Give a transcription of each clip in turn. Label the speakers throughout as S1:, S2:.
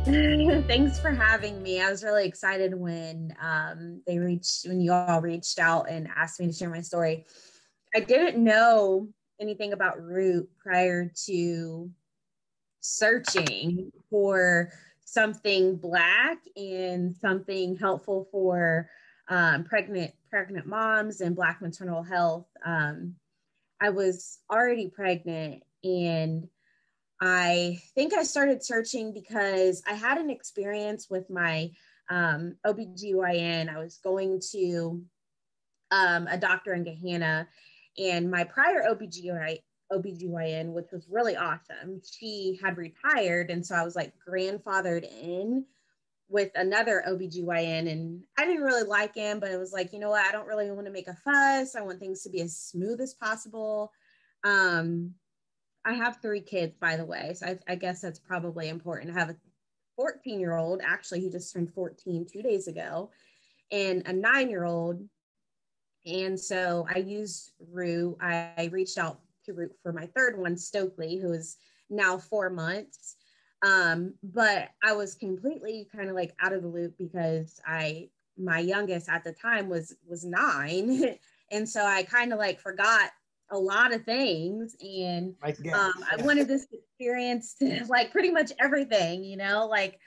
S1: Thanks for having me. I was really excited when when you all reached out and asked me to share my story. I didn't know anything about Root prior to searching for something Black and something helpful for pregnant moms and Black maternal health. I was already pregnant, and I think I started searching because I had an experience with my OBGYN. I was going to a doctor in Gahanna, and my prior OBGYN, which was really awesome, she had retired. And so I was like grandfathered in with another OBGYN, and I didn't really like him, but it was like, you know what? I don't really want to make a fuss. I want things to be as smooth as possible. I have 3 kids, by the way, so I guess that's probably important. I have a 14-year-old. Actually, he just turned 14 2 days ago, and a 9-year-old. And so I used Rue. I reached out to Rue for my third one, Stokely, who is now 4 months. But I was completely kind of like out of the loop because my youngest at the time was 9. And so I kind of like forgot a lot of things, and I wanted this experience to like pretty much everything, like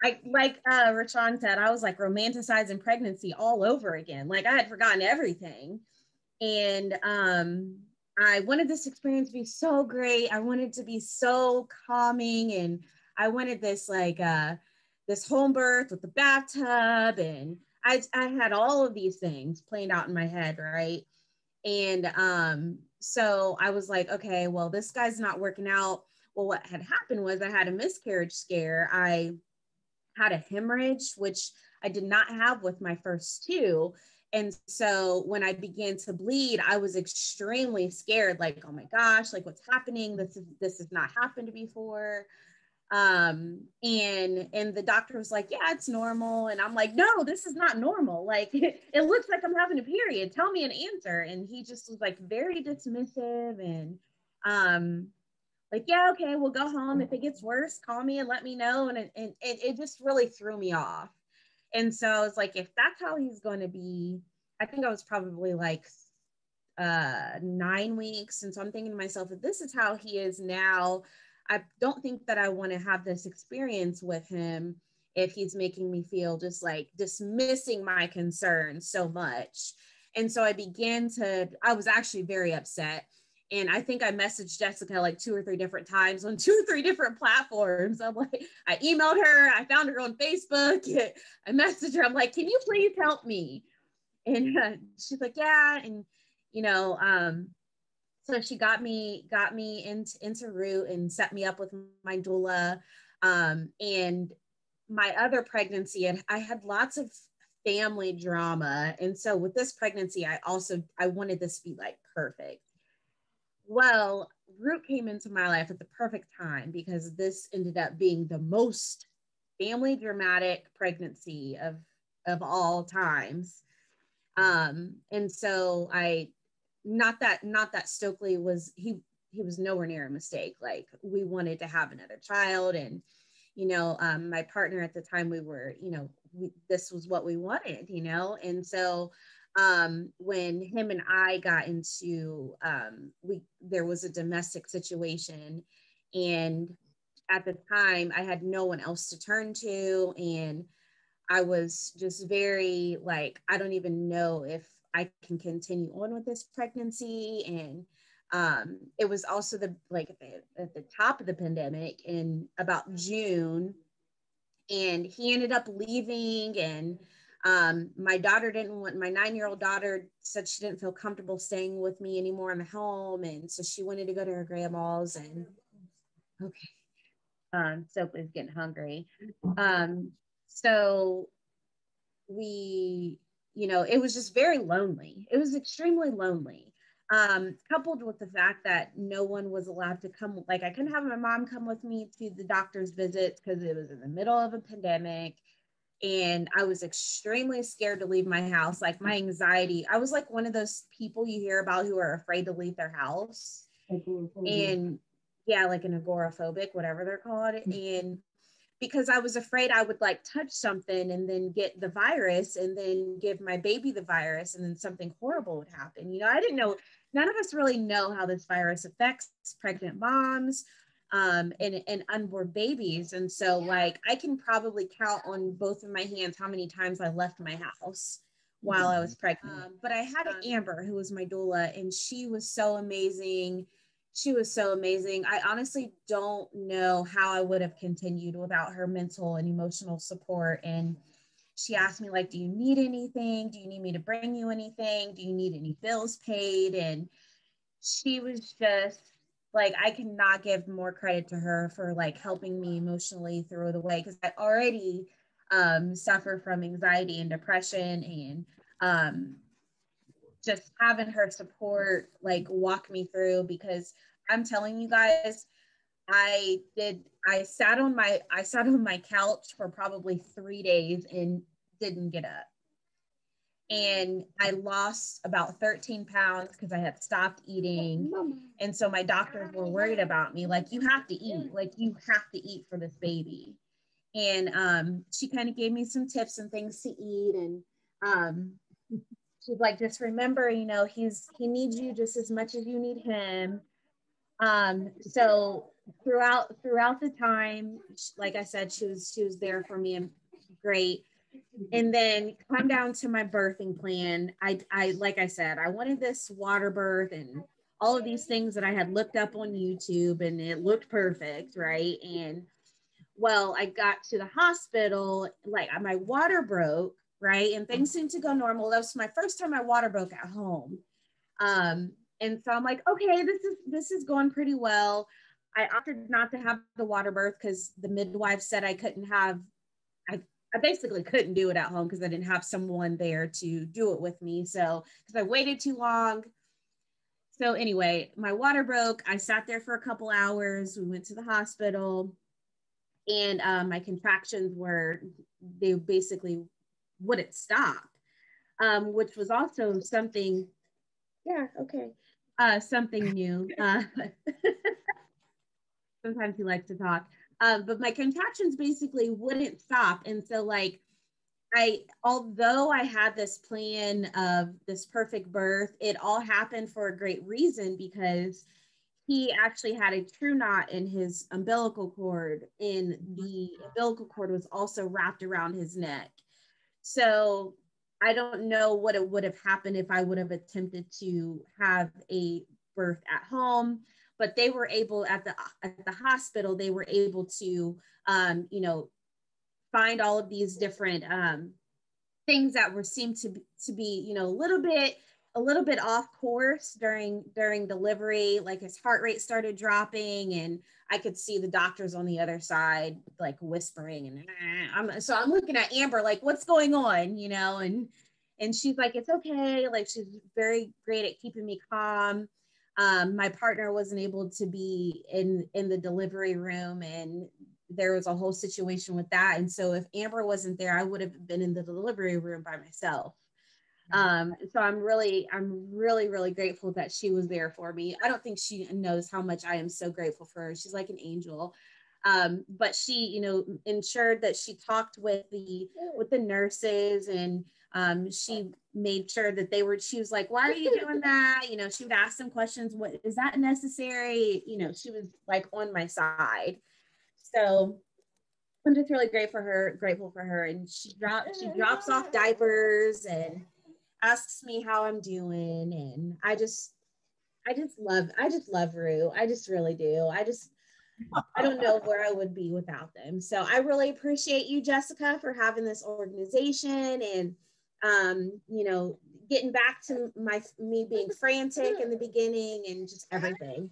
S1: Rashawn said, I was like romanticizing pregnancy all over again. Like I had forgotten everything, and I wanted this experience to be so great. I wanted to be so calming, and I wanted this like this home birth with the bathtub, and I had all of these things playing out in my head, right? And so I was like, okay, well, this guy's not working out. Well, what had happened was I had a miscarriage scare. I had a hemorrhage, which I did not have with my first 2. And so when I began to bleed, I was extremely scared, like, oh my gosh, like what's happening? This has not happened before. And the doctor was like, yeah, it's normal. And I'm like, no, this is not normal. Like it looks like I'm having a period. Tell me an answer. And he just was like very dismissive, and like, yeah, okay, we'll go home. If it gets worse, call me and let me know. And it just really threw me off. And so I was like, if that's how he's going to be, I think I was probably like 9 weeks. And so I'm thinking to myself, if this is how he is now, I don't think that I want to have this experience with him if he's making me feel just like dismissing my concerns so much. And so I was actually very upset. And I think I messaged Jessica like 2 or 3 different times on 2 or 3 different platforms. I'm like, I emailed her, I found her on Facebook, I messaged her, I'm like, can you please help me? And she's like, yeah. And, so she got me into Root and set me up with my doula. And my other pregnancy, and I had lots of family drama. And so with this pregnancy, I wanted this to be like perfect. Well, Root came into my life at the perfect time because this ended up being the most family dramatic pregnancy of all times. And so not that Stokely he was nowhere near a mistake. Like we wanted to have another child, and my partner at the time, this was what we wanted, and so when him and I got into there was a domestic situation, and at the time I had no one else to turn to, and I was just very like, I don't even know if I can continue on with this pregnancy. And it was also at the top of the pandemic in about June, and he ended up leaving. And my 9-year-old daughter said she didn't feel comfortable staying with me anymore in the home, and so she wanted to go to her grandma's. And okay, Soap is getting hungry. So it was just very lonely. It was extremely lonely. Coupled with the fact that no one was allowed to come, like I couldn't have my mom come with me to the doctor's visits because it was in the middle of a pandemic. And I was extremely scared to leave my house. Like my anxiety, I was like one of those people you hear about who are afraid to leave their house. And yeah, like an agoraphobic, whatever they're called. And because I was afraid I would like touch something and then get the virus and then give my baby the virus and then something horrible would happen. You know, I didn't know, none of us really know how this virus affects pregnant moms and unborn babies. And so like, I can probably count on both of my hands how many times I left my house while I was pregnant. But I had Amber, who was my doula, and she was so amazing. She was so amazing. I honestly don't know how I would have continued without her mental and emotional support. And she asked me, like, do you need anything? Do you need me to bring you anything? Do you need any bills paid? And she was just like, I cannot give more credit to her for like helping me emotionally through the way, because I already suffer from anxiety and depression, and just having her support like walk me through, because I'm telling you guys, I sat on my couch for probably 3 days and didn't get up. And I lost about 13 pounds because I had stopped eating. And so my doctors were worried about me, like, you have to eat, like, you have to eat for this baby. And she kind of gave me some tips and things to eat. And she's like, just remember, you know, he needs you just as much as you need him. So throughout the time, like I said, she was there for me and great. And then come down to my birthing plan. I like I said, I wanted this water birth and all of these things that I had looked up on YouTube, and it looked perfect, right? And well, I got to the hospital, like my water broke, right? And things seemed to go normal. That was my first time my water broke at home. And so I'm like, okay, this is going pretty well. I opted not to have the water birth because the midwife said I couldn't have, I basically couldn't do it at home because I didn't have someone there to do it with me. So, because I waited too long. So anyway, my water broke. I sat there for a couple hours. We went to the hospital, and my contractions they basically wouldn't stop, which was also something, yeah, okay, something new. Sometimes he likes to talk. But my contractions basically wouldn't stop. And so like, although I had this plan of this perfect birth, it all happened for a great reason, because he actually had a true knot in his umbilical cord, and the umbilical cord was also wrapped around his neck. So I don't know what it would have happened if I would have attempted to have a birth at home, but they were able at the hospital, they were able to, you know, find all of these different things that seemed to be, you know, a little bit off course during delivery. Like his heart rate started dropping, and I could see the doctors on the other side like whispering, and I'm looking at Amber like, what's going on, you know? And she's like, it's okay. Like, she's very great at keeping me calm. My partner wasn't able to be in the delivery room, and there was a whole situation with that. And so if Amber wasn't there, I would have been in the delivery room by myself. So I'm really, really grateful that she was there for me. I don't think she knows how much I am so grateful for her. She's like an angel. But she, you know, ensured that she talked with the nurses, and she made sure that she was like, why are you doing that? You know, she would ask them questions. What, is that necessary? You know, she was like on my side. So I'm just really grateful for her. And she drops off diapers and asks me how I'm doing. And I just love Rue. I just really do. I don't know where I would be without them. So I really appreciate you, Jessica, for having this organization, and you know, getting back to me being frantic in the beginning and just everything.